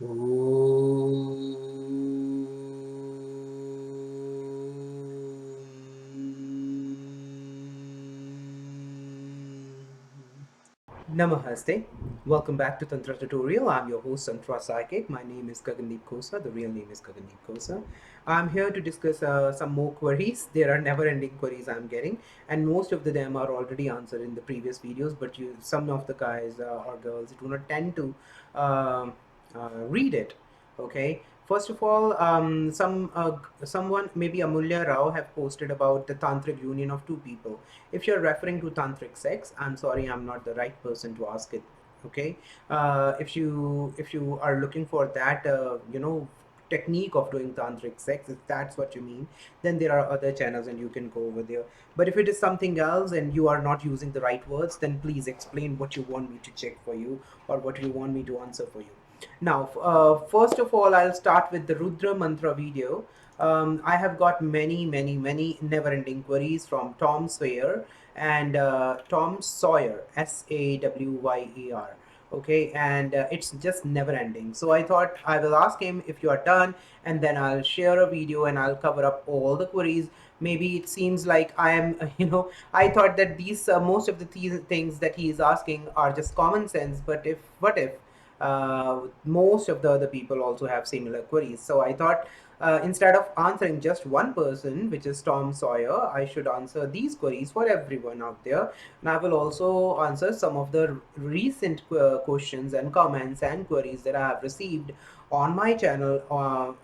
Namaste. Welcome back to Tantra Tutorial. I'm your host Tantrapsychic. My name is Gagandeep Kosa. The real name is Gagandeep Kosa. I'm here to discuss some more queries. There are never-ending queries I'm getting, and most of them are already answered in the previous videos. But some of the guys or girls do not tend to read it. Okay. First of all, someone, maybe Amulya Rao, have posted about the tantric union of two people. If you're referring to tantric sex, I'm sorry, I'm not the right person to ask it. Okay. If you are looking for that technique of doing tantric sex, if that's what you mean, then there are other channels and you can go over there. But if it is something else and you are not using the right words, then please explain what you want me to check for you or what you want me to answer for you. Now, first of all, I'll start with the Rudra mantra video. I have got many never-ending queries from Tom Sawyer and Tom Sawyer, Sawyer. Okay, and it's just never ending. So I thought I will ask him if you are done, and then I'll share a video and I'll cover up all the queries. Maybe it seems like I am, I thought that these most of the things that he is asking are just common sense, but what if most of the other people also have similar queries? So I thought instead of answering just one person, which is Tom Sawyer, I should answer these queries for everyone out there. And I will also answer some of the recent questions and comments and queries that I have received on my channel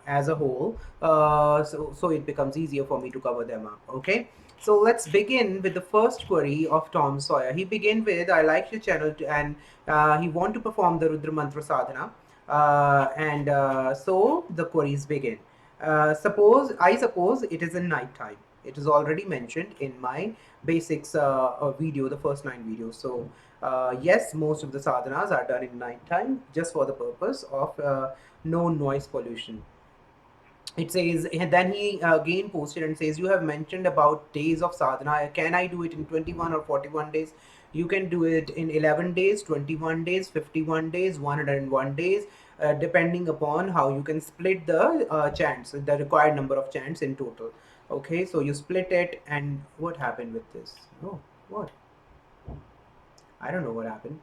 as a whole. So it becomes easier for me to cover them up. Okay. So let's begin with the first query of Tom Sawyer. He began with, I like your channel and he want to perform the Rudra Mantra Sadhana. So the queries begin. I suppose it is in night time. It is already mentioned in my basics video, the first 9 videos. So yes, most of the sadhanas are done in night time just for the purpose of no noise pollution. It says, and then he again posted and says, you have mentioned about days of sadhana. Can I do it in 21 or 41 days? You can do it in 11 days, 21 days, 51 days, 101 days, depending upon how you can split the chants, the required number of chants in total. Okay, so you split it. And what happened with this? Oh, what? I don't know what happened.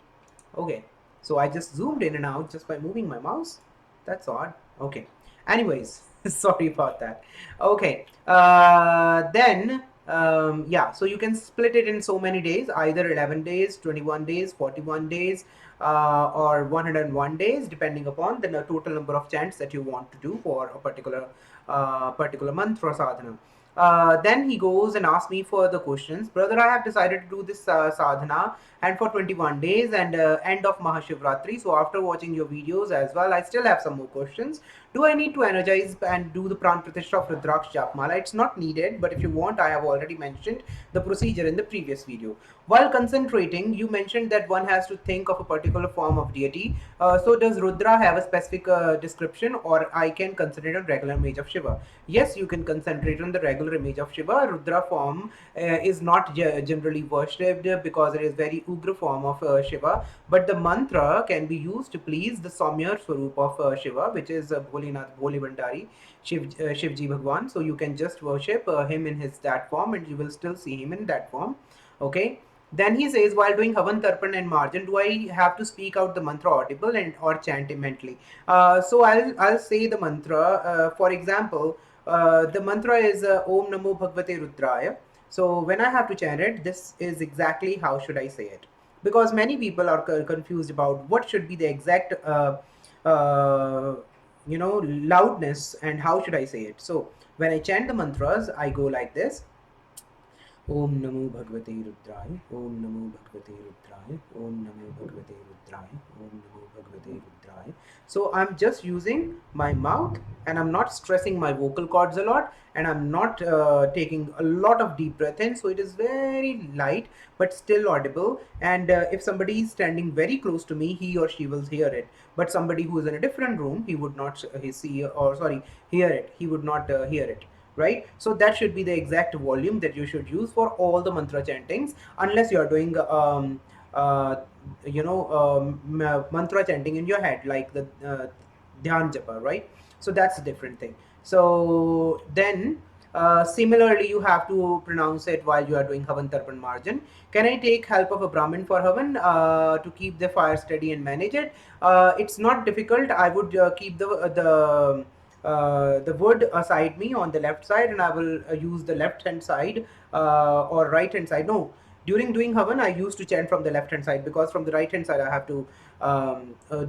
Okay, so I just zoomed in and out just by moving my mouse. That's odd. Okay. Anyways, sorry about that. Okay. Yeah, so you can split it in so many days, either 11 days, 21 days, 41 days, or 101 days, depending upon the total number of chants that you want to do for a particular month or sadhana. Then he goes and asks me further questions. Brother, I have decided to do this sadhana and for 21 days and end of Mahashivratri. So after watching your videos as well, I still have some more questions. Do I need to energize and do the Pran Pratishtha of Rudraksh Japmala? It's not needed, but if you want, I have already mentioned the procedure in the previous video. While concentrating, you mentioned that one has to think of a particular form of deity. So does Rudra have a specific description, or I can concentrate on regular image of Shiva? Yes, you can concentrate on the regular image of Shiva. Rudra form is not generally worshipped because it is very ugra form of Shiva. But the mantra can be used to please the Saumya Swarup of Shiva, which is Bholinath, Bholi Bhandari, Shivji Bhagwan. So you can just worship him in his that form, and you will still see him in that form. Okay. Then he says, while doing Havan, Tarpan and Marjan, do I have to speak out the mantra audible and or chant it mentally? So I'll say the mantra. For example, the mantra is Om Namo Bhagavate Rudraya. So when I have to chant it, this is exactly how should I say it. Because many people are confused about what should be the exact loudness and how should I say it. So when I chant the mantras, I go like this. ओम नमो भगवते रुद्राय ओम नमो भगवते रुद्राय ओम नमो भगवते रुद्राय ओम नमो भगवते रुद्राय. So I'm just using my mouth and I'm not stressing my vocal cords a lot, and I'm not taking a lot of deep breath in, so it is very light but still audible. And if somebody is standing very close to me, he or she will hear it, but somebody who is in a different room, he would not hear it. He would not hear it, right? So that should be the exact volume that you should use for all the mantra chantings, unless you are doing mantra chanting in your head, like dhyan japa, right? So that's a different thing. So then, similarly, you have to pronounce it while you are doing Havan Tarpan Marjan. Can I take help of a Brahmin for Havan to keep the fire steady and manage it? It's not difficult. I would keep the wood aside me on the left side, and I will use the left hand side or right hand side. No, during doing Havan, I used to chant from the left hand side, because from the right hand side I have to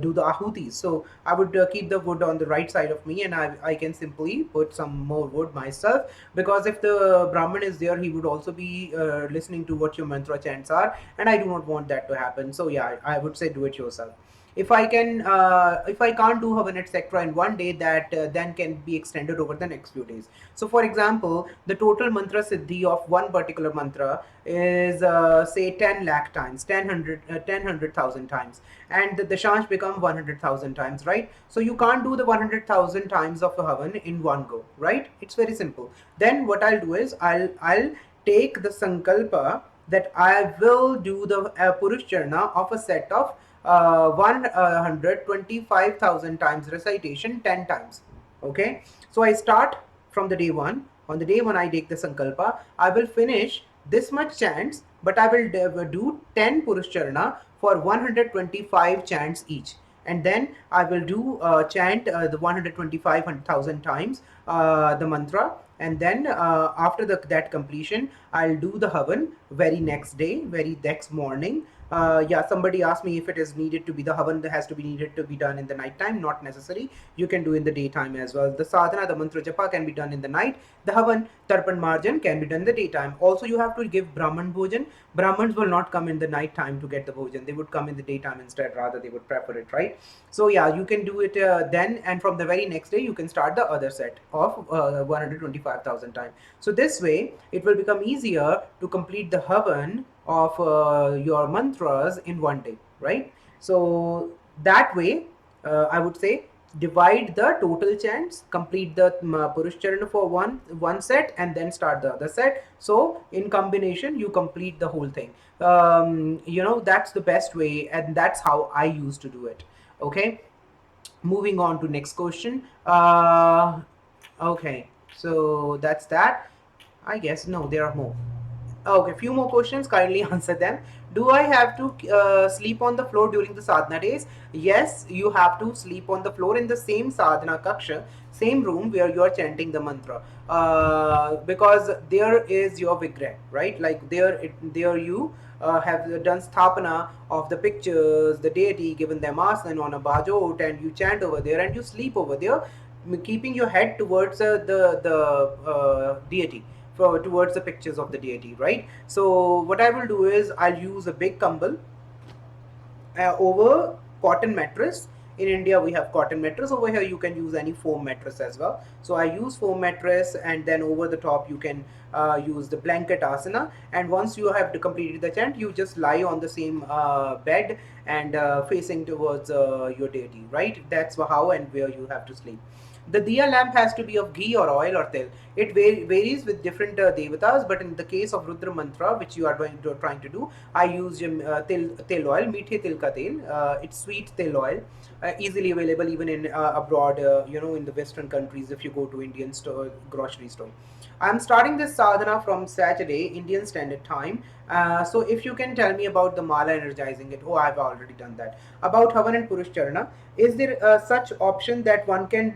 do the ahutis. So I would keep the wood on the right side of me, and I can simply put some more wood myself, because if the Brahmin is there, he would also be listening to what your mantra chants are, and I do not want that to happen. So yeah, I would say do it yourself. If I can't do Havan etc. in one day, that then can be extended over the next few days. So for example, the total mantra siddhi of one particular mantra is say 10 lakh times, 10,100,000 times, and the Dashansh become 100,000 times, right? So you can't do the 100,000 times of a Havan in one go, right? It's very simple. Then what I'll do is I'll take the Sankalpa that I will do the Purush Charna of a set of 125,000 times recitation 10 times. Okay, so I start from the day one. On the day one, I take the Sankalpa. I will finish this much chants, but I will do 10 Purush Charna for 125 chants each. And then I will do chant the 125,000 times the mantra, and then after that completion, I'll do the Havan very next day, very next morning. Yeah, somebody asked me if it is needed to be the Havan that has to be needed to be done in the night time. Not necessary. You can do in the daytime as well. The Sadhana, the Mantra Japa can be done in the night. The Havan, Tarpan Marjan can be done in the daytime. Also, you have to give Brahman Bhojan. Brahmans will not come in the night time to get the Bhojan. They would come in the daytime instead. Rather, they would prefer it, right? So yeah, you can do it then, and from the very next day, you can start the other set of 125,000 times. So this way, it will become easier to complete the Havan of your mantras in one day, right? So that way, I would say divide the total chants, complete the Purush Charana for one set, and then start the other set. So in combination, you complete the whole thing. That's the best way, and that's how I used to do it. Okay, moving on to next question. Okay, so that's that. I guess no, there are more. Okay, few more questions. Kindly answer them. Do I have to sleep on the floor during the sadhana days? Yes, you have to sleep on the floor in the same sadhana kaksha, same room where you are chanting the mantra. Because there is your vigrah, right? Like there you have done sthapana of the pictures, the deity, given them asana on a bajot, and you chant over there and you sleep over there, keeping your head towards the deity, towards the pictures of the deity, right? So what I will do is I'll use a big kambal over cotton mattress. In India, we have cotton mattress. Over here, you can use any foam mattress as well. So I use foam mattress, and then over the top, you can use the blanket asana. And once you have completed the chant, you just lie on the same bed and facing towards your deity, right? That's how and where you have to sleep. The diya lamp has to be of ghee or oil or tel. It varies with different devatas, but in the case of Rudra mantra, which you are trying to do, I use tel oil, meethe til ka tel. It's sweet tel oil, easily available even in abroad. In the Western countries, if you go to Indian store, grocery store. I'm starting this sadhana from Saturday, Indian Standard Time. So if you can tell me about the mala energizing it. Oh, I've already done that. About Havan and Purush Charana. Is there such option that one can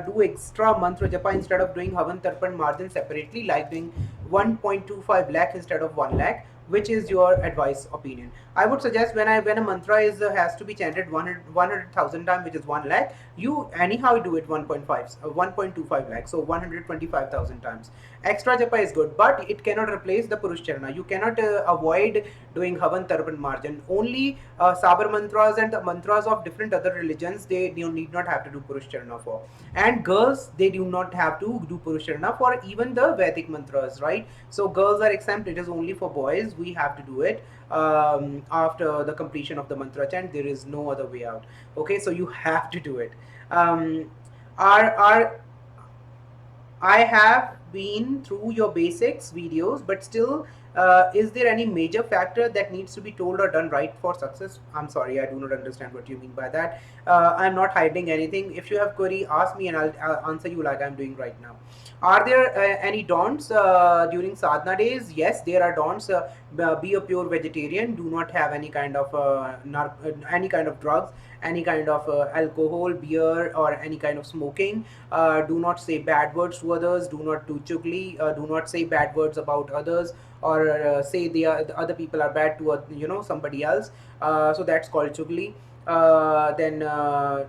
do extra mantra japa instead of doing Havan Tarpan Marjan separately, like doing 1.25 lakh instead of 1 lakh? Which is your advice, opinion? I would suggest when a mantra is has to be chanted 100,000 times, which is 1 lakh, you anyhow do it 1.5, 1.25 lakh, so 125,000 times. Extra japa is good, but it cannot replace the Purush Charana. You cannot avoid doing Havan Tarpan Marjan. Only Sabar mantras and the mantras of different other religions, they you need not have to do Purush Charana for. And girls, they do not have to do Purush Charana for even the Vedic mantras, right? So girls are exempt. It is only for boys. We have to do it after the completion of the mantra chant. There is no other way out. Okay, so you have to do it. Um, are I have been through your basics videos, but still Is there any major factor that needs to be told or done right for success? I'm sorry, I do not understand what you mean by that. I'm not hiding anything. If you have query, ask me and I'll answer you like I'm doing right now. Are there any don'ts during sadhana days? Yes, there are don'ts. Be a pure vegetarian. Do not have any kind of any kind of drugs, any kind of alcohol, beer, or any kind of smoking. Do not say bad words to others. Do not do chugli. Do not say bad words about others, or say the other people are bad to somebody else. So that's called chugli. Then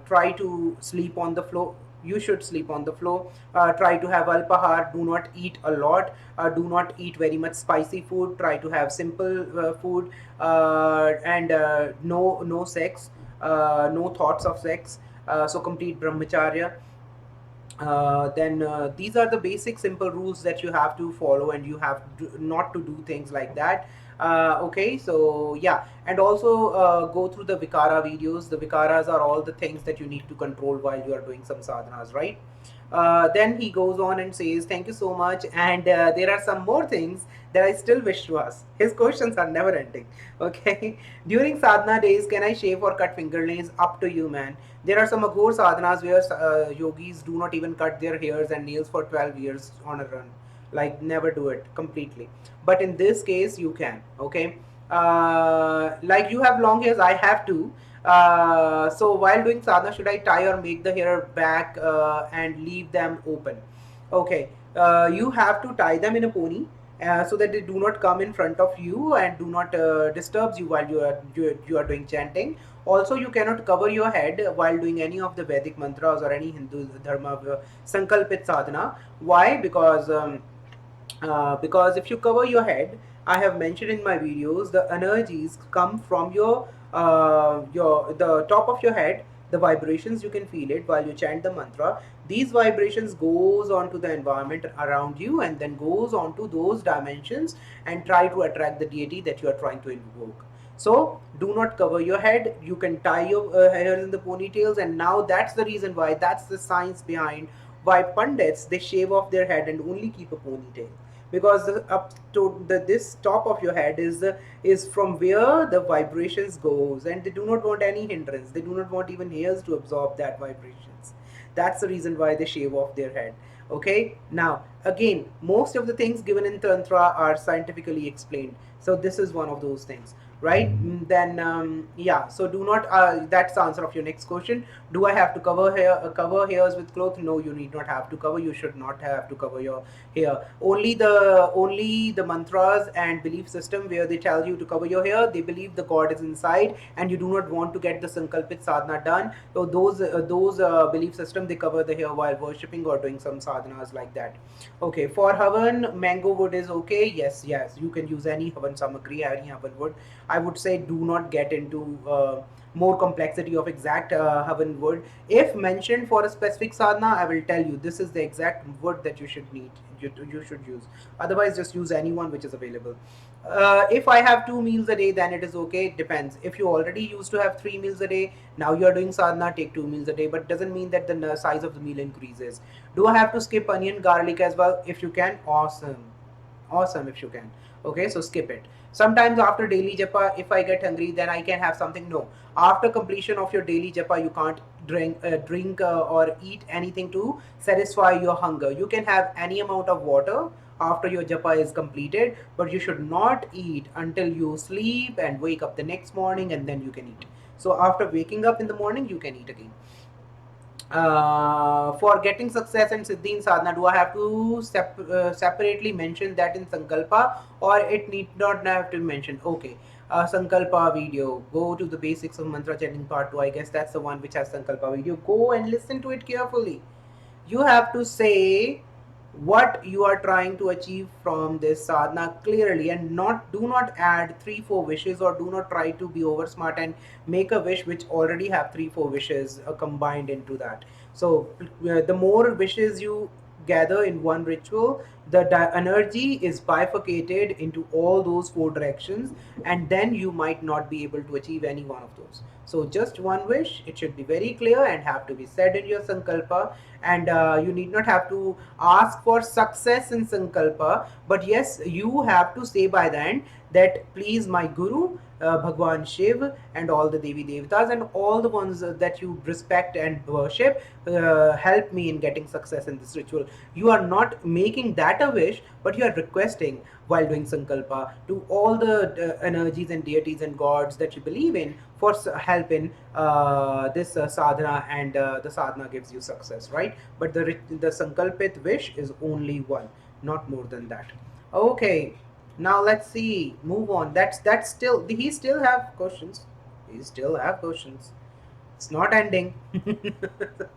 try to sleep on the floor. You should sleep on the floor. Try to have alpahar. Do not eat a lot. Do not eat very much spicy food. Try to have simple food, and no sex, no thoughts of sex. So complete brahmacharya. Then these are the basic simple rules that you have to follow, and you have not to do things like that. Okay, so yeah, and also go through the vikara videos. The vikaras are all the things that you need to control while you are doing some sadhanas, right? Then he goes on and says, thank you so much. And there are some more things that I still wish to ask. His questions are never ending. Okay. During sadhana days, can I shave or cut fingernails? Up to you, man. There are some aghore sadhanas where yogis do not even cut their hairs and nails for 12 years on a run. Like, never do it completely. But in this case, you can. Okay. Like, you have long hairs, I have to. So while doing sadhana, should I tie or make the hair back and leave them open? Okay, you have to tie them in a pony so that they do not come in front of you and do not disturb you while you are doing chanting. Also, you cannot cover your head while doing any of the Vedic mantras or any Hindu dharma sankalpit sadhana. Why? Because if you cover your head, I have mentioned in my videos, the energies come from your the top of your head. The vibrations, you can feel it while you chant the mantra. These vibrations goes on to the environment around you and then goes on to those dimensions and try to attract the deity that you are trying to invoke. So do not cover your head. You can tie your hairs in the ponytails, and now that's the reason why, that's the science behind why pundits, they shave off their head and only keep a ponytail, because the up to this top of your head is from where the vibrations goes, and they do not want any hindrance. They do not want even hairs to absorb that vibrations. That's the reason why they shave off their head. Okay, now again, most of the things given in tantra are scientifically explained, so this is one of those things, right? Then yeah, so do not that's the answer of your next question. Do I have to cover hairs with cloth? No, you need not have to cover. You should not have to cover your hair. Only the mantras and belief system where they tell you to cover your hair, they believe the god is inside and you do not want to get the sankalpit sadhana done. So those belief system, they cover the hair while worshipping or doing some sadhanas like that. Okay, for havan, mango wood is okay. Yes, you can use any havan samagri, any havan wood. I would say do not get into more complexity of exact havan wood. If mentioned for a specific sadhana, I will tell you this is the exact wood that you should need. You should use. Otherwise, just use anyone which is available. If I have 2 meals a day, then it is okay. It depends. If you already used to have 3 meals a day, now you are doing sadhana, take 2 meals a day. But doesn't mean that the size of the meal increases. Do I have to skip onion, garlic as well? If you can, awesome if you can. Okay, so skip it. Sometimes after daily japa, if I get hungry, then I can have something. No, after completion of your daily japa, you can't drink or eat anything to satisfy your hunger. You can have any amount of water after your japa is completed, but you should not eat until you sleep and wake up the next morning, and then you can eat. So after waking up in the morning, you can eat again. For getting success and siddhi in sadhana, do I have to separately mention that in sankalpa, or it need not have to mention? Okay, sankalpa video. Go to the basics of mantra chanting part 2. I guess that's the one which has sankalpa video. Go and listen to it carefully. You have to say what you are trying to achieve from this sadhana clearly, and do not add 3 4 wishes, or do not try to be over smart and make a wish which already have 3 4 wishes combined into that. So the more wishes you gather in one ritual, the energy is bifurcated into all those four directions, and then you might not be able to achieve any one of those. So just one wish, it should be very clear and have to be said in your sankalpa, and you need not have to ask for success in sankalpa, but yes, you have to say by the end that please my guru, Bhagwan Shiv, and all the Devi Devtas and all the ones that you respect and worship, help me in getting success in this ritual. You are not making that a wish, but you are requesting while doing Sankalpa to all the energies and deities and gods that you believe in for help in this sadhana, and the sadhana gives you success, right? But the Sankalpit wish is only one, not more than that. Okay, now let's see. Move on. That's still he still have questions. He still have questions. It's not ending.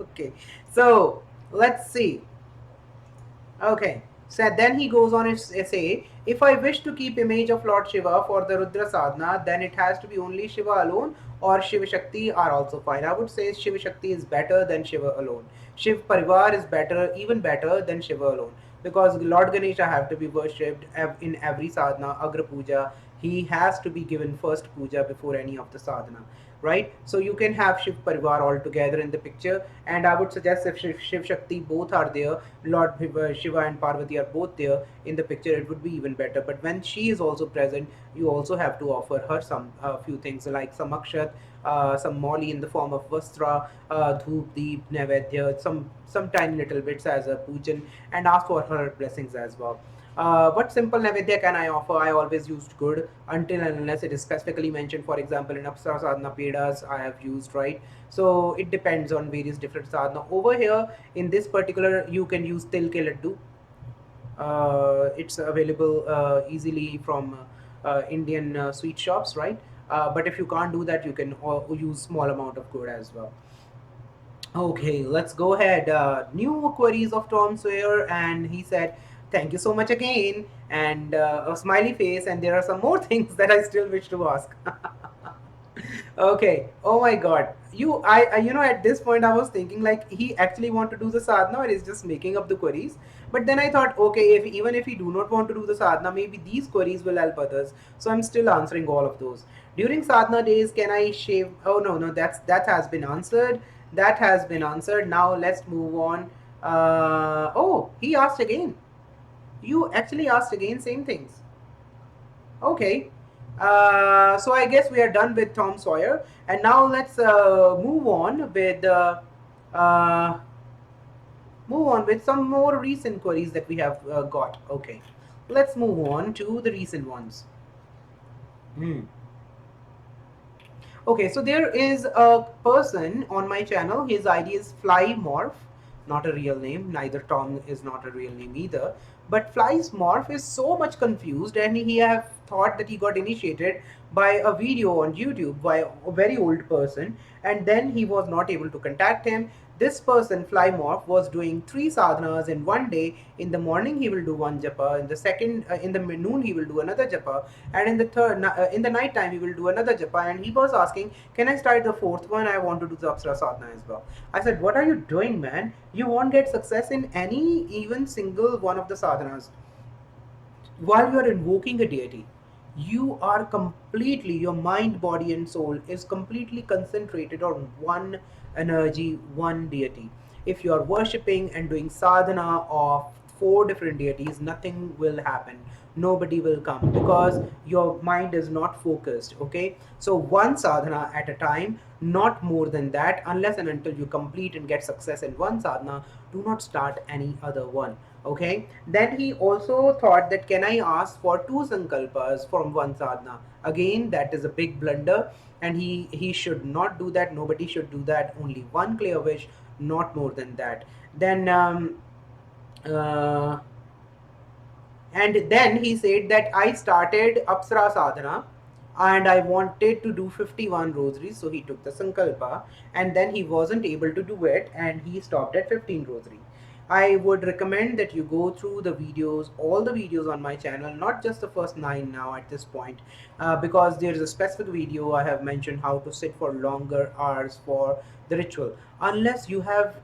Okay, so let's see. Okay. So then he goes on his essay. If I wish to keep image of Lord Shiva for the Rudra sadhana, then it has to be only Shiva alone, or Shiva Shakti are also fine. I would say Shiva Shakti is better than Shiva alone. Shiv Parivar is better, even better than Shiva alone. Because Lord Ganesha have to be worshipped in every sadhana, Agra Puja. He has to be given first puja before any of the sadhana, right? So you can have Shiv Parivar all together in the picture, and I would suggest if Shiv Shakti both are there, Lord Shiva and Parvati are both there in the picture, it would be even better. But when she is also present, you also have to offer her some few things like some akshat, some moli in the form of vastra, dhoop, deep, nevedya, some tiny little bits as a pujan, and ask for her blessings as well. What simple Naivedya can I offer? I always used good until and unless it is specifically mentioned. For example, in Apsara Sadhana Pedas, I have used, right? So it depends on various different sadhana. Over here, in this particular, you can use Til Ke Laddu. It's available easily from Indian sweet shops, right? But if you can't do that, you can use small amount of good as well. Okay, let's go ahead. New queries of Tom Sawyer, and he said, "Thank you so much again," and a smiley face. And there are some more things that I still wish to ask. Okay. Oh my God. At this point I was thinking like he actually want to do the sadhana or is just making up the queries. But then I thought, okay, if even if he do not want to do the sadhana, maybe these queries will help others. So I'm still answering all of those. During sadhana days, can I shave? Oh no, no, that has been answered. That has been answered. Now let's move on. Oh, he asked again. You actually asked again, same things. Okay. So I guess we are done with Tom Sawyer, and now let's uh, move on with some more recent queries that we have got. Okay, let's move on to the recent ones. Hmm. Okay, so there is a person on my channel. His ID is Fly Morph, not a real name. Neither Tom is not a real name either. But Fly's Morph is so much confused, and he have thought that he got initiated by a video on YouTube by a very old person, and then he was not able to contact him. This person, Fly Morph, was doing three sadhanas in one day. In the morning, he will do one japa. In the second, in the noon, he will do another japa, and in the in the night time, he will do another japa. And he was asking, "Can I start the fourth one? I want to do the Apsara sadhana as well." I said, "What are you doing, man? You won't get success in any even single one of the sadhanas while you are invoking a deity. You are completely, your mind, body, and soul is completely concentrated on one energy, one deity. If you are worshipping and doing sadhana of four different deities, nothing will happen. Nobody will come because your mind is not focused. Okay, so one sadhana at a time, not more than that, unless and until you complete and get success in one sadhana. Do not start any other one. Okay, then he also thought that can I ask for two sankalpas from one sadhana? Again, that is a big blunder, and he should not do that. Nobody should do that. Only one clear wish, not more than that. Then uh, and then he said that I started Apsara Sadhana and I wanted to do 51 rosaries. So he took the Sankalpa and then he wasn't able to do it and he stopped at 15 rosary. I would recommend that you go through the videos, all the videos on my channel, not just the first 9 now at this point, because there is a specific video I have mentioned how to sit for longer hours for the ritual. Unless you have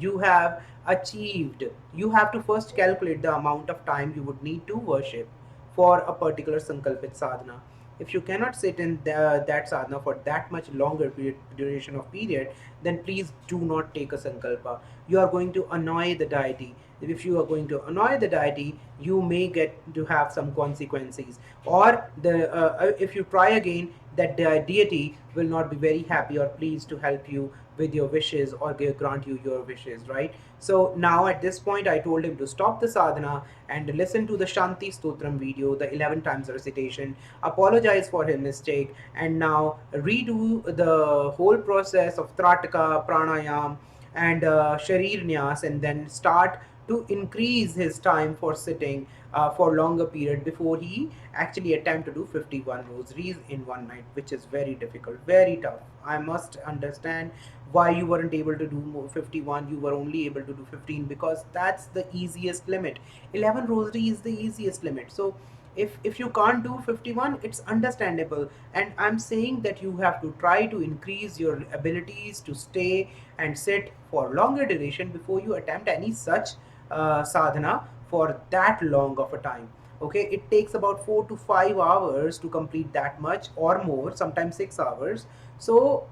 you have achieved, you have to first calculate the amount of time you would need to worship for a particular sankalpit sadhana. If you cannot sit in that sadhana for that much longer duration of period, then please do not take a sankalpa. You are going to annoy the deity. If you are going to annoy the deity, you may get to have some consequences. Or if you try again, that the deity will not be very happy or pleased to help you with your wishes or grant you your wishes, right? So now at this point, I told him to stop the sadhana and listen to the Shanti Stotram video, the 11 times recitation, apologize for his mistake, and now redo the whole process of Trataka, Pranayam, and Sharir Nyas, and then start to increase his time for sitting for longer period before he actually attempt to do 51 rosaries in one night, which is very difficult, very tough. I must understand why you weren't able to do 51, you were only able to do 15, because that's the easiest limit. 11 rosary is the easiest limit. So if you can't do 51, it's understandable, and I'm saying that you have to try to increase your abilities to stay and sit for longer duration before you attempt any such sadhana for that long of a time. Okay, it takes about 4 to 5 hours to complete that much or more, sometimes 6 hours. So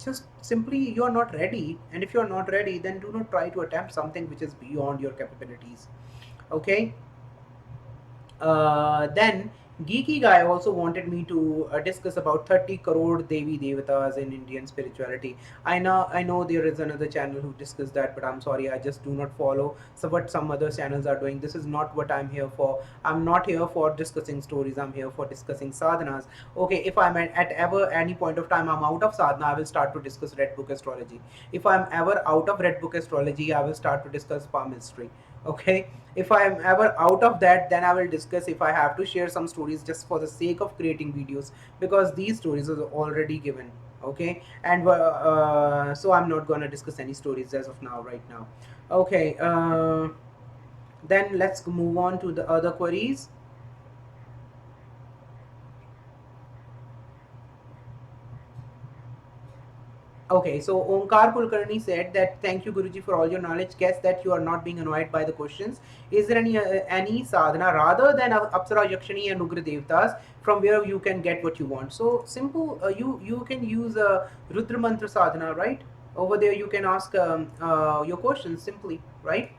just simply you are not ready, and if you are not ready, then do not try to attempt something which is beyond your capabilities. Okay. Then Geeky Guy also wanted me to discuss about 30 crore Devi Devatas in Indian spirituality. I know there is another channel who discussed that, but I'm sorry, I just do not follow. So what some other channels are doing, this is not what I'm here for. I'm not here for discussing stories. I'm here for discussing sadhanas. Okay, if I'm at ever any point of time I'm out of sadhana, I will start to discuss Red Book astrology. If I'm ever out of Red Book astrology, I will start to discuss palm history. Okay, if I am ever out of that, then I will discuss if I have to share some stories just for the sake of creating videos, because these stories are already given. Okay, and so I'm not going to discuss any stories as of now, right now. Okay, then let's move on to the other queries. Okay, so Omkar Kulkarni said that thank you Guruji for all your knowledge. Guess that you are not being annoyed by the questions. Is there any sadhana rather than Apsara, Yakshani, and Ugra Devtas from where you can get what you want? So simple. You can use Rudra mantra sadhana, right? Over there you can ask your questions simply, right?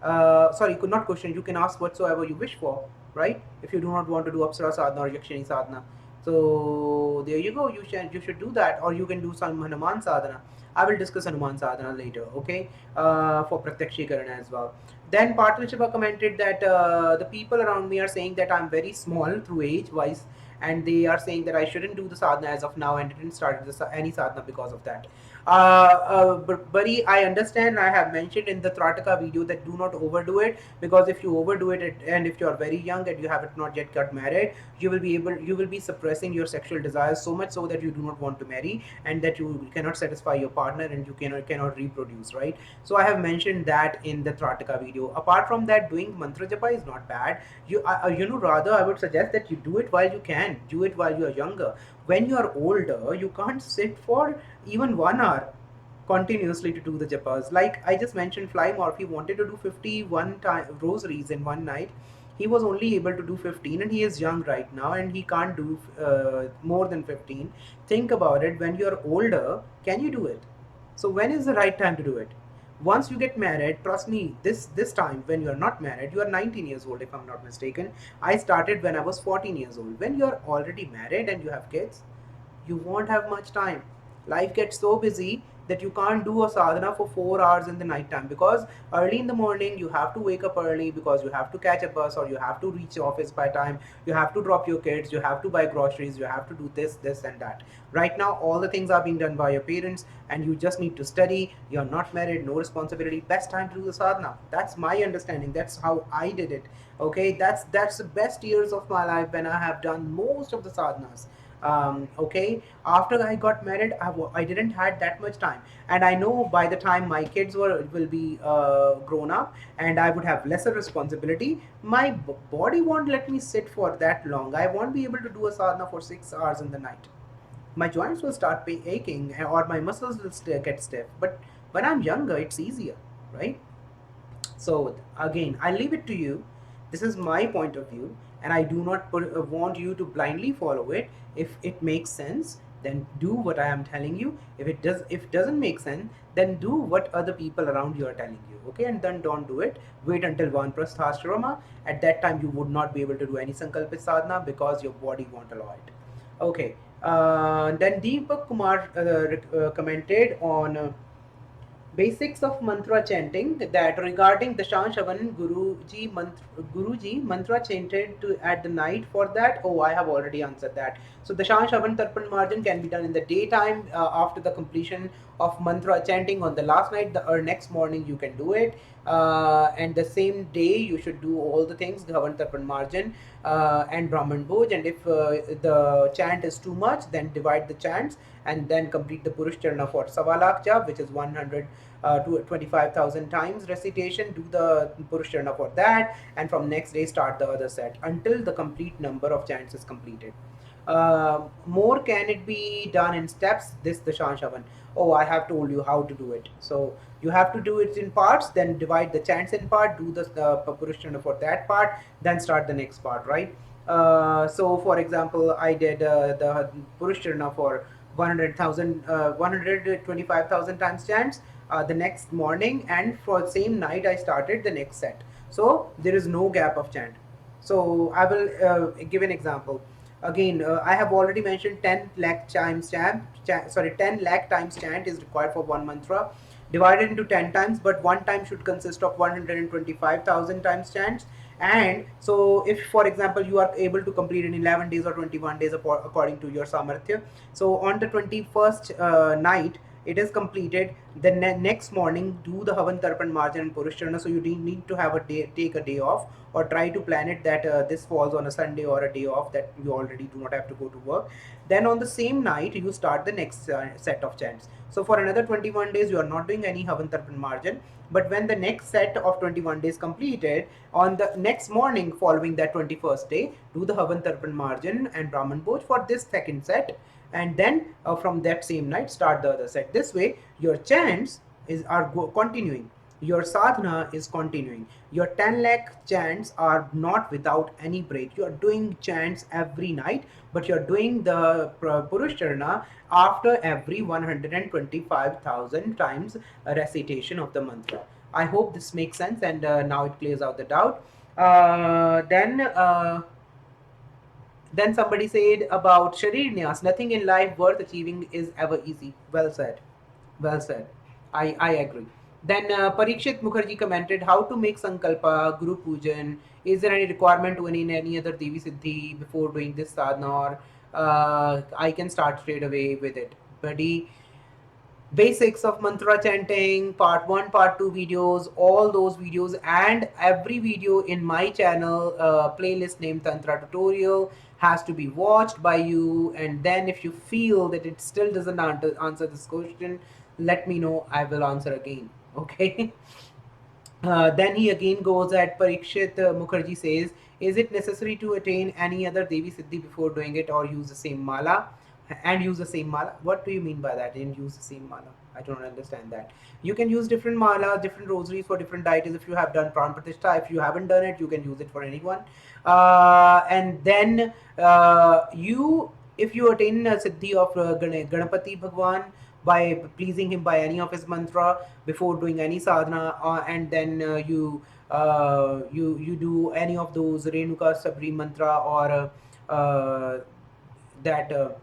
Sorry, could not question. You can ask whatsoever you wish for, right? If you do not want to do Apsara sadhana or Yakshani sadhana. So there you go. You should do that, or you can do some Hanuman sadhana. I will discuss Hanuman sadhana later. Okay, for Pratyakshikaran as well. Then Partnership commented that the people around me are saying that I'm very small through age wise, and they are saying that I shouldn't do the sadhana as of now and didn't start any sadhana because of that. But Buddy, I understand. I have mentioned in the Trataka video that do not overdo it, because if you overdo it, and if you are very young and you have not yet got married, you will be suppressing your sexual desires so much so that you do not want to marry, and that you cannot satisfy your partner, and you cannot reproduce, right? So I have mentioned that in the Trataka video. Apart from that, doing mantra japa is not bad. Rather I would suggest that you do it while you can. Do it while you are younger. When you are older, you can't sit for even 1 hour continuously to do the japas. Like I just mentioned, Fly Morphy wanted to do 51 rosaries in one night. He was only able to do 15, and he is young right now, and he can't do more than 15. Think about it. When you're older, can you do it? So when is the right time to do it? Once you get married, trust me, this time when you are not married, you are 19 years old if I'm not mistaken. I started when I was 14 years old. When you are already married and you have kids, you won't have much time. Life gets so busy that you can't do a sadhana for 4 hours in the night time, because early in the morning you have to wake up early, because you have to catch a bus, or you have to reach office by time, you have to drop your kids, you have to buy groceries, you have to do this and that. Right now all the things are being done by your parents, and you just need to study. You're not married, no responsibility, best time to do the sadhana. That's my understanding, that's how I did it. Okay, that's the best years of my life, when I have done most of the sadhanas. Okay, after I got married, I didn't had that much time, and I know by the time my kids will be grown up, and I would have lesser responsibility, my body won't let me sit for that long. I won't be able to do a sadhana for 6 hours in the night. My joints will start aching, or my muscles will get stiff. But When I'm younger, it's easier, right? So again, I leave it to you. This is my point of view, and I do not want you to blindly follow it. If it makes sense, then do what I am telling you. If it doesn't make sense, then do what other people around you are telling you. Okay, and then don't do it. Wait until Vanprasthashrama. At that time, you would not be able to do any Sankalpa sadhana because your body won't allow it. Okay. Then Deepak Kumar commented on. Basics of mantra chanting, that regarding the Shanshavan Guruji mantra chanted at the night. For that, oh, I have already answered that. So the Shanshavan Tarpan margin can be done in the daytime after the completion of mantra chanting on the last night, the or next morning you can do it. And the same day you should do all the things, Ghavan Tarpan margin and Brahman Bhoj. And if the chant is too much, then divide the chants and then complete the Purush Charana for Savalak Jap, which is 100 to 25,000 times recitation. Do the Purush Charana for that, and from next day start the other set until the complete number of chants is completed. More can it be done in steps? This the Shanshavan. Oh, I have told you how to do it. So you have to do it in parts, then divide the chants in part, do the Purush Charana for that part, then start the next part, right? So for example, I did the Purush Charana for 100,000, 125,000 times chants the next morning, and for the same night I started the next set. So there is no gap of chant. So I will give an example. Again, I have already mentioned 10 lakh times sorry, 10 lakh times chant is required for one mantra, divided into 10 times, but one time should consist of 125,000 times chants. And so if for example you are able to complete in 11 days or 21 days according to your samarthya, so on the 21st night it is completed. The next morning do the Havan Tarpan Marjan and Purusharana. So you need to have a day, take a day off, or try to plan it that this falls on a Sunday or a day off that you already do not have to go to work. Then on the same night you start the next set of chants. So for another 21 days you are not doing any Havan Tarpan Marjan, but when the next set of 21 days completed, on the next morning following that 21st day, do the Havan Tarpan Marjan and Brahman Bhoj for this second set, and then from that same night start the other set. This way your chants continuing, your sadhana is continuing. Your 10 lakh chants are not without any break. You are doing chants every night, but you are doing the Purush Charana after every 125,000 times recitation of the mantra. I hope this makes sense, and now it clears out the doubt. Then somebody said about Sharir Nyas, nothing in life worth achieving is ever easy. Well said. Well said. I agree. Then Parikshit Mukherjee commented, how to make Sankalpa, Guru Pujan. Is there any requirement to any other Devi Siddhi before doing this sadhana, or I can start straight away with it? Buddy, basics of mantra chanting, part 1, part 2 videos, all those videos, and every video in my channel playlist named Tantra Tutorial has to be watched by you. And then if you feel that it still doesn't answer this question, let me know, I will answer again. Okay. Then he again goes at Parikshit Mukherjee says, is it necessary to attain any other Devi Siddhi before doing it, or use the same mala? And use the same mala? What do you mean by that? And use the same mala? I don't understand that. You can use different mala, different rosaries for different deities. If you have done Pran Pratishtha, if you haven't done it, you can use it for anyone. And then if you attain a Siddhi of Ganapati Bhagwan, by pleasing him by any of his mantra before doing any sadhana, and then you do any of those Renuka Sabri mantra, or that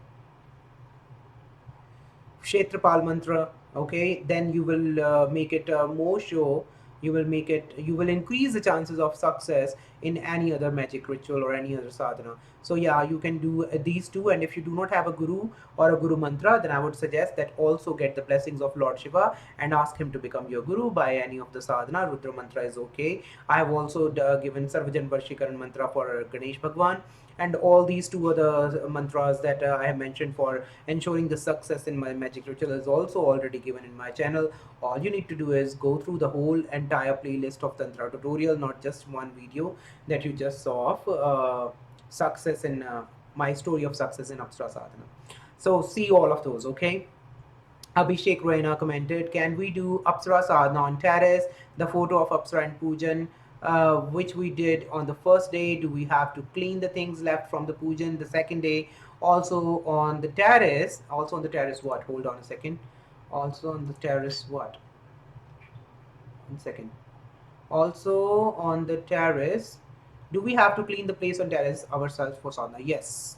Kshetrapal mantra, okay, then you will make it more sure. You will increase the chances of success in any other magic ritual or any other sadhana. So yeah, you can do these two. And if you do not have a guru or a guru mantra, then I would suggest that also get the blessings of Lord Shiva and ask him to become your guru by any of the sadhana. Rudra mantra is okay. I have also given Sarvajan Varshikaran mantra for Ganesh Bhagwan, and all these two other mantras that I have mentioned for ensuring the success in my magic ritual is also already given in my channel. All you need to do is go through the whole entire playlist of Tantra tutorial, not just one video that you just saw of success in my story of success in Apsara Sadhana. So see all of those, okay? Abhishek Raina commented, can we do Apsara Sadhana on terrace? The photo of Apsara and Pujan, which we did on the first day. Do we have to clean the things left from the Pujan the second day? Also on the terrace, what? Hold on a second. Also on the terrace, what? 1 second. Also on the terrace, do we have to clean the place on terrace ourselves for sadhana? Yes.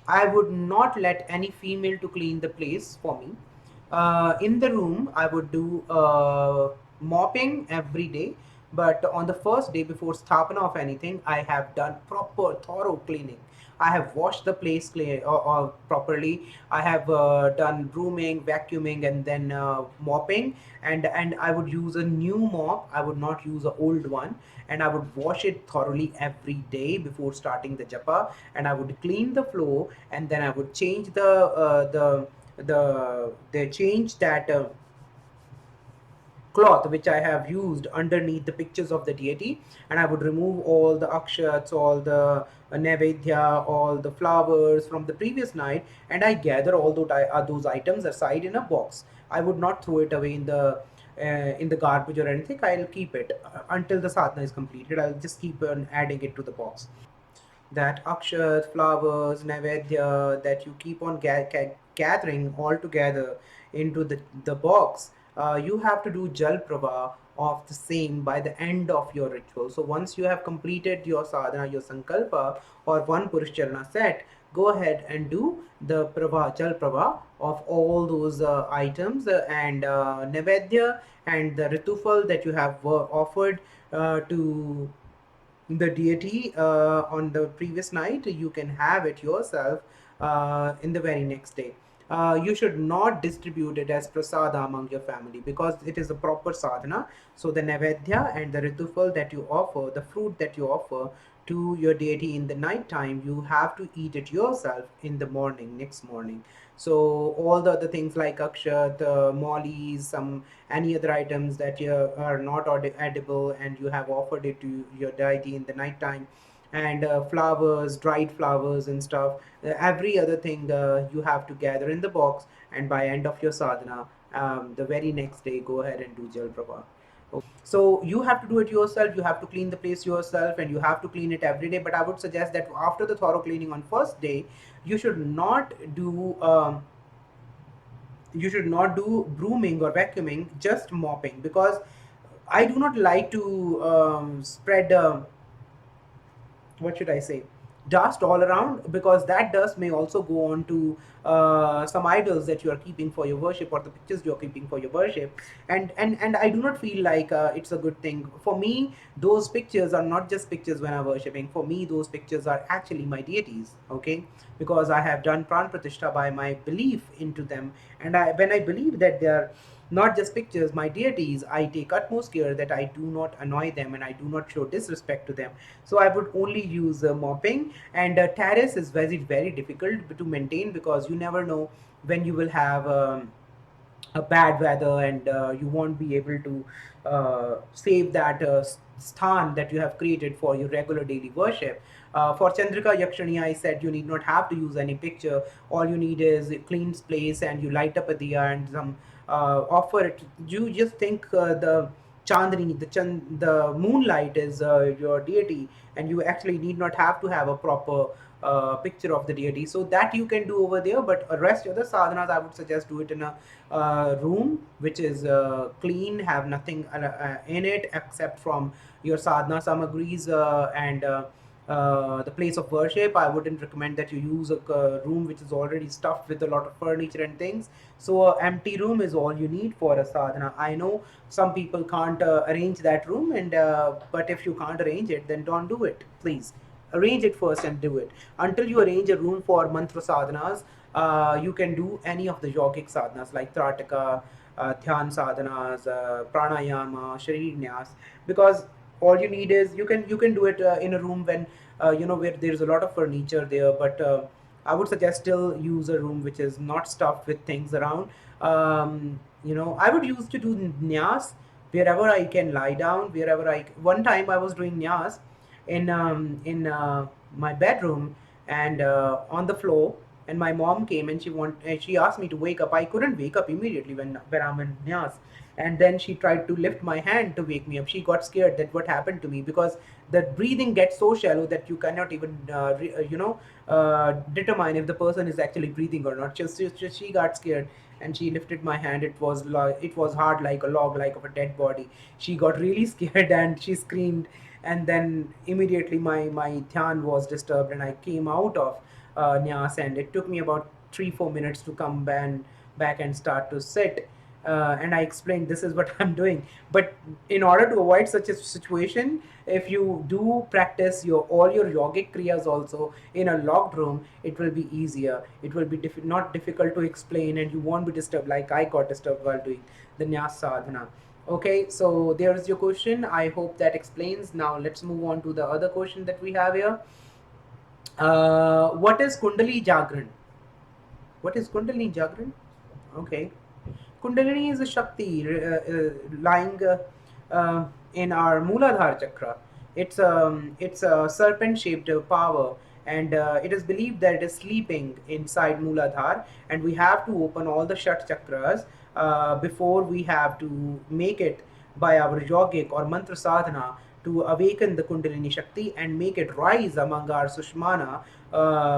I would not let any female to clean the place for me. In the room, I would do mopping every day. But on the first day before sthapana of anything, I have done proper, thorough cleaning. I have washed the place properly. I have done brooming, vacuuming, and then mopping. And I would use a new mop. I would not use an old one. And I would wash it thoroughly every day before starting the japa. And I would clean the floor, and then I would change the change that. Cloth which I have used underneath the pictures of the deity, and I would remove all the akshats, all the nevedya, all the flowers from the previous night, and I gather all those items aside in a box. I would not throw it away in the garbage or anything. I'll keep it until the sadhana is completed. I'll just keep on adding it to the box. That akshat, flowers, naivedya that you keep on gathering all together into the box, you have to do jal prabha of the same by the end of your ritual. So once you have completed your sadhana, your sankalpa, or one purushcharana set, go ahead and do the prabha, jal prabha of all those items and naivedya and the ritufal that you have offered to the deity on the previous night. You can have it yourself in the very next day. You should not distribute it as prasada among your family because it is a proper sadhana. So the nevedya and the ritufal that you offer, the fruit that you offer to your deity in the night time, you have to eat it yourself in the morning, next morning. So all the other things like akshat, mollies, some any other items that you are not edible and you have offered it to your deity in the night time, and flowers, dried flowers and stuff, every other thing you have to gather in the box, and by end of your sadhana, the very next day, go ahead and do jal prabha. So you have to do it yourself. You have to clean the place yourself, and you have to clean it every day. But I would suggest that after the thorough cleaning on first day, you should not do you should not do brooming or vacuuming, just mopping, because I do not like to spread what should I say, dust all around, because that dust may also go on to some idols that you are keeping for your worship, or the pictures you are keeping for your worship. And I do not feel like it's a good thing for me. Those pictures are not just pictures when I'm worshiping. For me, those pictures are actually my deities, okay? Because I have done pran pratishtha by my belief into them, and when I believe that they are not just pictures, my deities, I take utmost care that I do not annoy them and I do not show disrespect to them. So I would only use mopping, and terrace is very difficult to maintain because you never know when you will have a bad weather, and you won't be able to save that sthan that you have created for your regular daily worship. For Chandrika Yakshani, I said you need not have to use any picture. All you need is a clean place, and you light up a diya and some offer it. You just think the Chandani, the moonlight is your deity, and you actually need not have to have a proper picture of the deity. So that you can do over there, but rest of the sadhanas, I would suggest do it in a room which is clean, have nothing in it except from your sadhana samagris and the place of worship. I wouldn't recommend that you use a room which is already stuffed with a lot of furniture and things. So a empty room is all you need for a sadhana. I know some people can't arrange that room, and but if you can't arrange it, then don't do it, please. Arrange it first and do it. Until you arrange a room for mantra sadhanas, you can do any of the yogic sadhanas like Trataka, Dhyan sadhanas, pranayama, sharir nyas, because all you need is you can do it in a room when where there's a lot of furniture there, but I would suggest still use a room which is not stuffed with things around. I would use to do nyas wherever I can lie down, wherever I. One time I was doing nyas in my bedroom, and on the floor, and my mom came and she asked me to wake up. I couldn't wake up immediately when I'm in Nyas, and then she tried to lift my hand to wake me up. She got scared that what happened to me, because the breathing gets so shallow that you cannot even determine if the person is actually breathing or not. Just she got scared and she lifted my hand. It was hard like a log, like of a dead body. She got really scared and she screamed, and then immediately my dhyan was disturbed and I came out of Nyas, and it took me about 3-4 minutes to come back and start to sit. And I explained this is what I'm doing. But in order to avoid such a situation, if you do practice all your yogic kriyas also in a locked room, it will be easier. It will be not difficult to explain, and you won't be disturbed like I got disturbed while doing the Nyas sadhana. Okay, so there is your question. I hope that explains. Now let's move on to the other question that we have here. What is Kundali Jagran? What is Kundalini Jagran? Okay. Kundalini is a Shakti lying in our Mooladhara chakra. It's a serpent shaped power, and it is believed that it is sleeping inside Mooladhara, and we have to open all the Shat chakras before we have to make it by our yogic or mantra sadhana to awaken the Kundalini Shakti and make it rise among our Sushmana,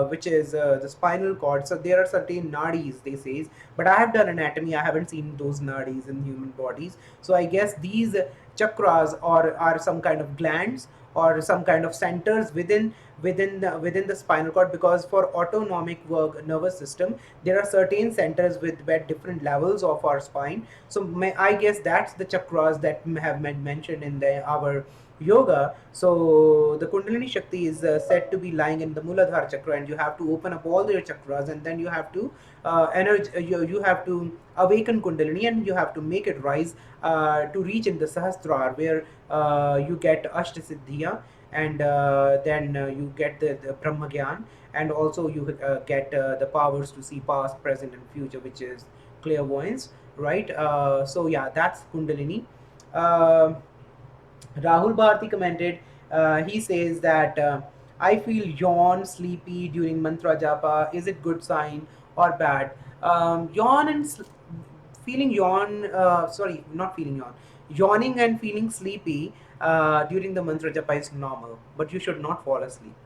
which is the spinal cord. So there are certain nadis, they say, but I have done anatomy. I haven't seen those nadis in human bodies. So I guess these chakras are some kind of glands or some kind of centers within the spinal cord, because for autonomic work nervous system there are certain centers with different levels of our spine. So I guess that's the chakras that have been mentioned in our yoga. So the Kundalini Shakti is said to be lying in the Muladhara chakra, and you have to open up all your chakras, and then you have to you have to awaken Kundalini, and you have to make it rise to reach in the Sahasrar, where you get Ashtasiddhiya, and then you get the Brahma Gyan, and also you get the powers to see past, present, and future, which is clairvoyance, right? So yeah, that's Kundalini. Uh, Rahul Bharti commented, he says that I feel yawn, sleepy during mantra japa. Is it good sign or bad? Yawn and feeling yawn, sorry, not feeling yawn, yawning and feeling sleepy during the mantra japa is normal, but you should not fall asleep.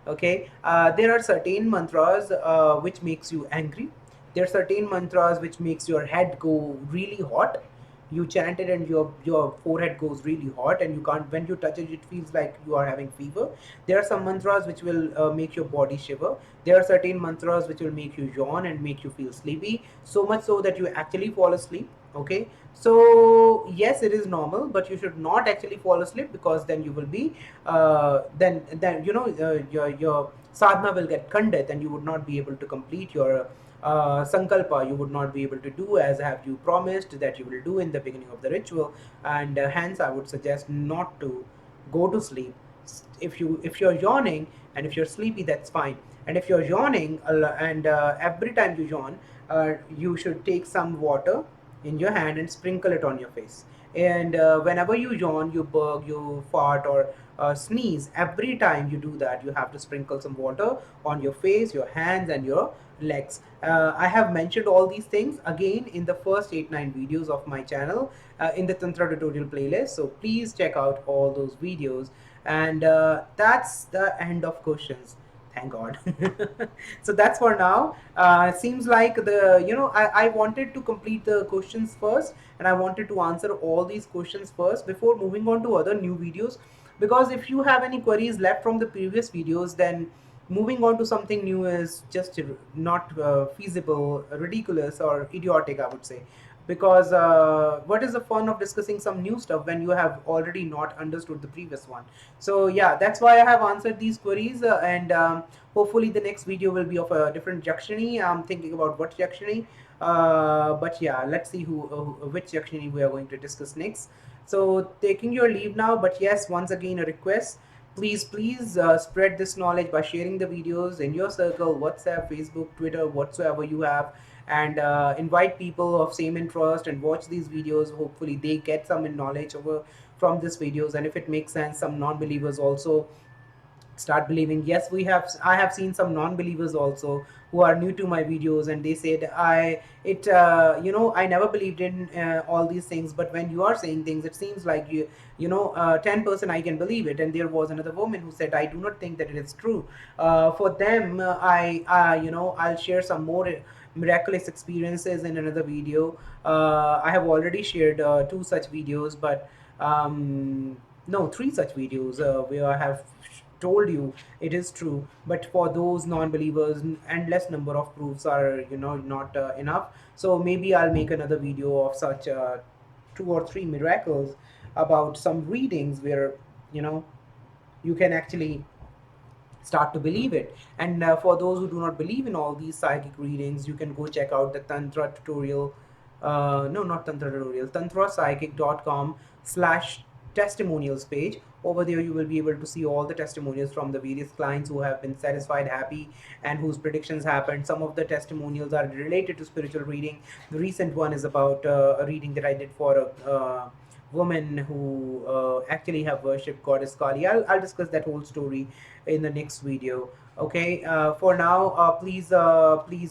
Okay, there are certain mantras which makes you angry. There are certain mantras which makes your head go really hot. You chant it and your forehead goes really hot, and you can't, when you touch it, it feels like you are having fever. There are some mantras which will make your body shiver. There are certain mantras which will make you yawn and make you feel sleepy, so much so that you actually fall asleep. Okay, so yes, it is normal, but you should not actually fall asleep, because then you will be then your sadhana will get khandit, and you would not be able to complete your sankalpa. You would not be able to do as have you promised that you will do in the beginning of the ritual, and hence I would suggest not to go to sleep. If you're yawning and if you're sleepy, that's fine. And if you're yawning and every time you yawn, you should take some water in your hand and sprinkle it on your face. And whenever you yawn, you burp, you fart, or sneeze, every time you do that, you have to sprinkle some water on your face, your hands, and your legs. I have mentioned all these things again in the first 8-9 videos of my channel in the Tantra tutorial playlist. So please check out all those videos. And that's the end of questions. Thank God. So that's for now. Seems like I wanted to complete the questions first, and I wanted to answer all these questions first before moving on to other new videos. Because if you have any queries left from the previous videos, then moving on to something new is just not feasible, ridiculous, or idiotic, I would say. Because what is the fun of discussing some new stuff when you have already not understood the previous one? So yeah, that's why I have answered these queries, and hopefully the next video will be of a different jakshani. I'm thinking about what jakshani, but yeah, let's see which jakshani we are going to discuss next. So taking your leave now, but yes, once again a request, please spread this knowledge by sharing the videos in your circle, WhatsApp, Facebook, Twitter, whatsoever you have, and invite people of same interest and watch these videos. Hopefully they get some knowledge over from these videos, and if it makes sense, some non-believers also start believing. Yes, I have seen some non-believers also who are new to my videos, and they said, I never believed in all these things, but when you are saying things, it seems like 10% I can believe it. And there was another woman who said, I do not think that it is true. For them, I'll share some more miraculous experiences in another video. I have already shared two such videos, but no, three such videos where I have told you it is true. But for those non-believers, endless number of proofs are not enough. So maybe I'll make another video of such two or three miracles about some readings where you know you can actually start to believe it. And for those who do not believe in all these psychic readings, you can go check out the Tantra tutorial. No, not Tantra tutorial, tantrapsychic.com/testimonials page. Over there, you will be able to see all the testimonials from the various clients who have been satisfied, happy, and whose predictions happened. Some of the testimonials are related to spiritual reading. The recent one is about a reading that I did for a woman who actually have worshipped goddess Kali. I'll discuss that whole story in the next video. Okay, for now, please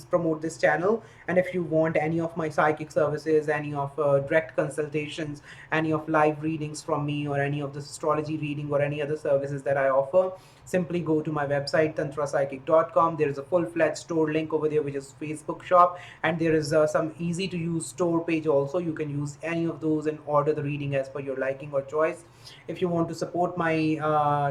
promote this channel. And if you want any of my psychic services, any of direct consultations, any of live readings from me, or any of this astrology reading, or any other services that I offer, simply go to my website tantrapsychic.com. There is a full-fledged store link over there, which is Facebook shop, and there is some easy to use store page also. You can use any of those and order the reading as per your liking or choice. If you want to support my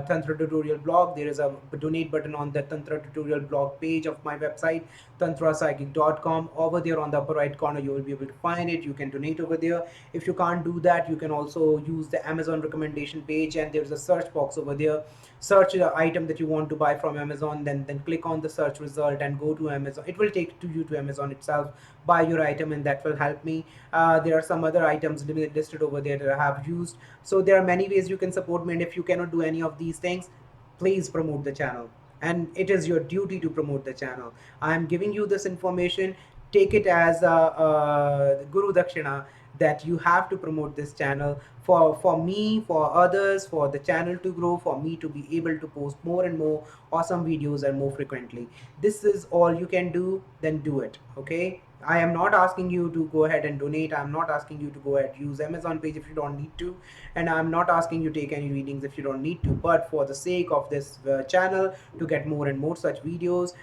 Tantra tutorial blog, there is a donate button on the Tantra tutorial blog page of my website, tantrapsychic.com. Over there on the upper right corner, you will be able to find it. You can donate over there. If you can't do that, you can also use the Amazon recommendation page, and there's a search box over there. Search the item that you want to buy from Amazon, then click on the search result and go to Amazon. It will take to you to Amazon itself. Buy your item, and that will help me. There are some other items listed over there that I have used. So there are many ways you can support me, and if you cannot do any of these things, please promote the channel. And it is your duty to promote the channel. I am giving you this information. Take it as a Guru Dakshina, that you have to promote this channel for me, for others, for the channel to grow, for me to be able to post more and more awesome videos and more frequently. This is all you can do, then do it. Okay, I am not asking you to go ahead and donate. I'm not asking you to go ahead use Amazon page if you don't need to, and I'm not asking you to take any readings if you don't need to. But for the sake of this channel, to get more and more such videos,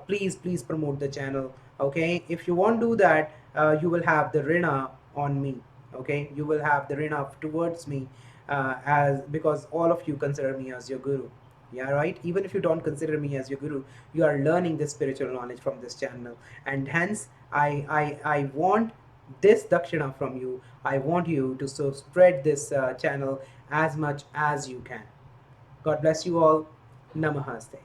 please promote the channel. Okay, if you won't do that, you will have the rina on me. Okay, you will have the rina towards me, as because all of you consider me as your guru. Yeah, right. Even if you don't consider me as your guru, you are learning this spiritual knowledge from this channel, and hence I want this dakshina from you. I want you to so spread this channel as much as you can. God bless you all. Namaste.